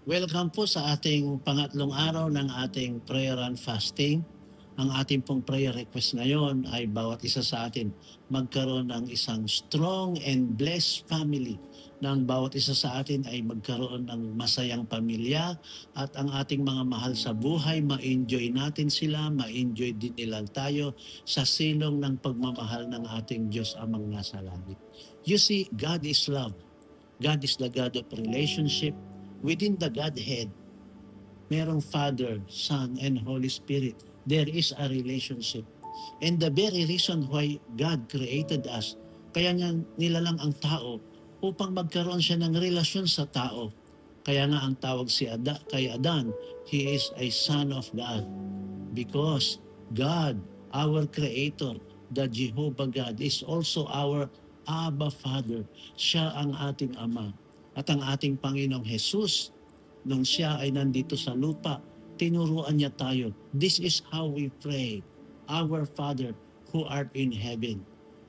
Welcome po sa ating pangatlong araw ng ating prayer and fasting. Ang ating pong prayer request ngayon ay bawat isa sa atin magkaroon ng isang strong and blessed family. Nang bawat isa sa atin ay magkaroon ng masayang pamilya at ang ating mga mahal sa buhay, ma-enjoy natin sila, ma-enjoy din nila tayo sa silong ng pagmamahal ng ating Diyos amang nasa langit. You see, God is love. God is the God of relationship. Within the Godhead, merong Father, Son, and Holy Spirit. There is a relationship. And the very reason why God created us, kaya nga nilalang ang tao upang magkaroon siya ng relasyon sa tao. Kaya nga ang tawag kay Adan, he is a son of God. Because God, our Creator, the Jehovah God, is also our Abba Father. Siya ang ating Ama. At ang ating Panginoong Jesus, nung siya ay nandito sa lupa, tinuruan niya tayo. This is how we pray. Our Father who art in heaven.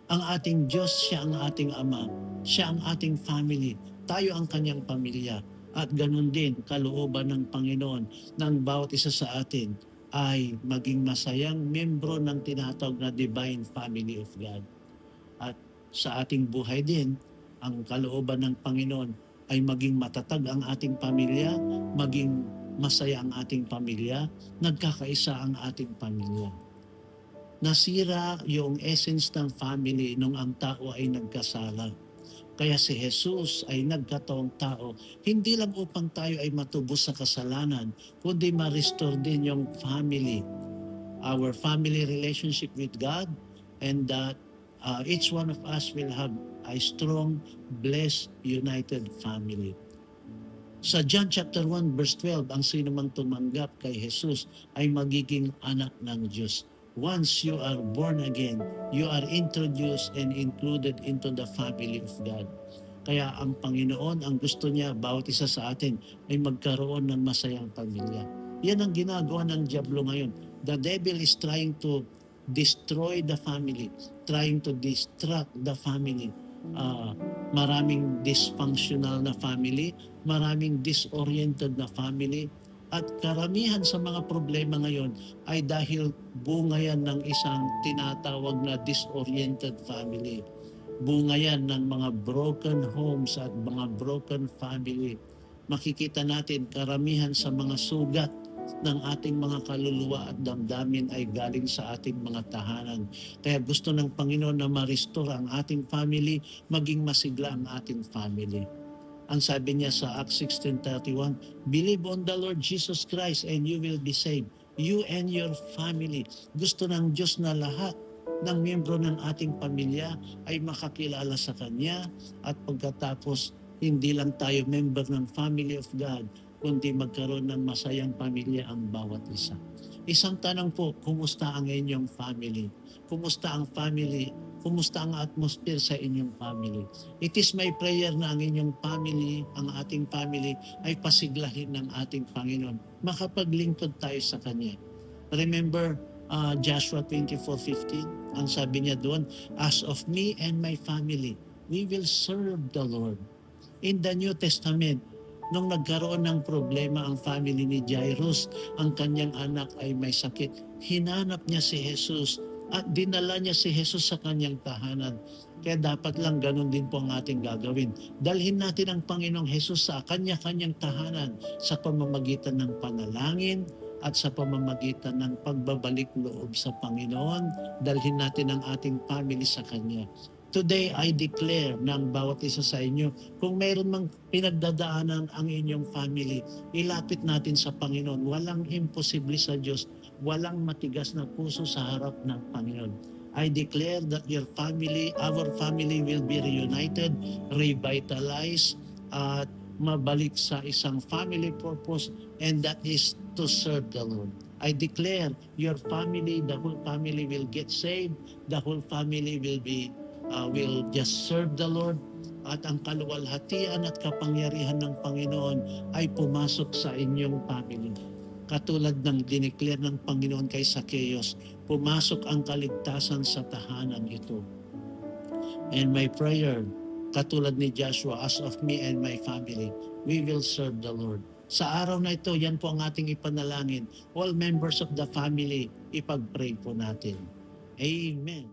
Ang ating Diyos, siya ang ating Ama. Siya ang ating family. Tayo ang kanyang pamilya. At ganun din, kalooban ng Panginoon ng bawat isa sa atin ay maging masayang membro ng tinatawag na Divine Family of God. At sa ating buhay din, ang kalooban ng Panginoon ay maging matatag ang ating pamilya, maging masaya ang ating pamilya, nagkakaisa ang ating pamilya. Nasira yung essence ng family nung ang tao ay nagkasala. Kaya si Jesus ay nagkataong tao, hindi lang upang tayo ay matubos sa kasalanan, kundi ma-restore din yung family, our family relationship with God, and that each one of us will have a strong, blessed, united family. Sa John chapter 1 verse 12, ang sino mang tumanggap kay Jesus ay magiging anak ng Diyos. Once you are born again, you are introduced and included into the family of God. Kaya ang Panginoon, ang gusto niya, bawat isa sa atin ay magkaroon ng masayang pamilya. Yan ang ginagawa ng Diablo ngayon. The devil is trying to destroy the family, trying to distract the family. Maraming dysfunctional na family, maraming disoriented na family, at karamihan sa mga problema ngayon ay dahil bunga yan ng isang tinatawag na disoriented family. Bunga yan ng mga broken homes at mga broken family. Makikita natin karamihan sa mga sugat ng ating mga kaluluwa at damdamin ay galing sa ating mga tahanan. Kaya gusto ng Panginoon na ma-restore ang ating family, maging masigla ang ating family. Ang sabi niya sa Acts 16:31, believe on the Lord Jesus Christ and you will be saved. You and your family. Gusto ng Diyos na lahat ng miyembro ng ating pamilya ay makakilala sa Kanya, at pagkatapos hindi lang tayo member ng family of God, kundi magkaroon ng masayang pamilya ang bawat isa. Isang tanong po, kumusta ang inyong family? Kumusta ang family? Kumusta ang atmosphere sa inyong family? It is my prayer na ang inyong family, ang ating family, ay pasiglahin ng ating Panginoon. Makapaglingkod tayo sa Kanya. Remember Joshua 24:15? Ang sabi niya doon, as of me and my family, we will serve the Lord. In the New Testament, nung nagkaroon ng problema ang family ni Jairus, ang kanyang anak ay may sakit, hinanap niya si Jesus at dinala niya si Jesus sa kanyang tahanan. Kaya dapat lang ganun din po ang ating gagawin. Dalhin natin ang Panginoong Jesus sa kanya-kanyang tahanan sa pamamagitan ng panalangin at sa pamamagitan ng pagbabalik loob sa Panginoon. Dalhin natin ang ating family sa Kanya. Today, I declare ng bawat isa sa inyo, kung mayroon mang pinagdadaanan ang inyong family, ilapit natin sa Panginoon. Walang imposible sa Diyos. Walang matigas na puso sa harap ng Panginoon. I declare that your family, our family will be reunited, revitalized, at mabalik sa isang family purpose, and that is to serve the Lord. I declare your family, the whole family will get saved, the whole family will just serve the Lord, at ang kaluwalhatian at kapangyarihan ng Panginoon ay pumasok sa inyong family. Katulad ng dineclare ng Panginoon kay Zacchaeus, pumasok ang kaligtasan sa tahanan ito. And my prayer, katulad ni Joshua, as of me and my family, we will serve the Lord. Sa araw na ito, yan po ang ating ipanalangin. All members of the family, ipag-pray po natin. Amen.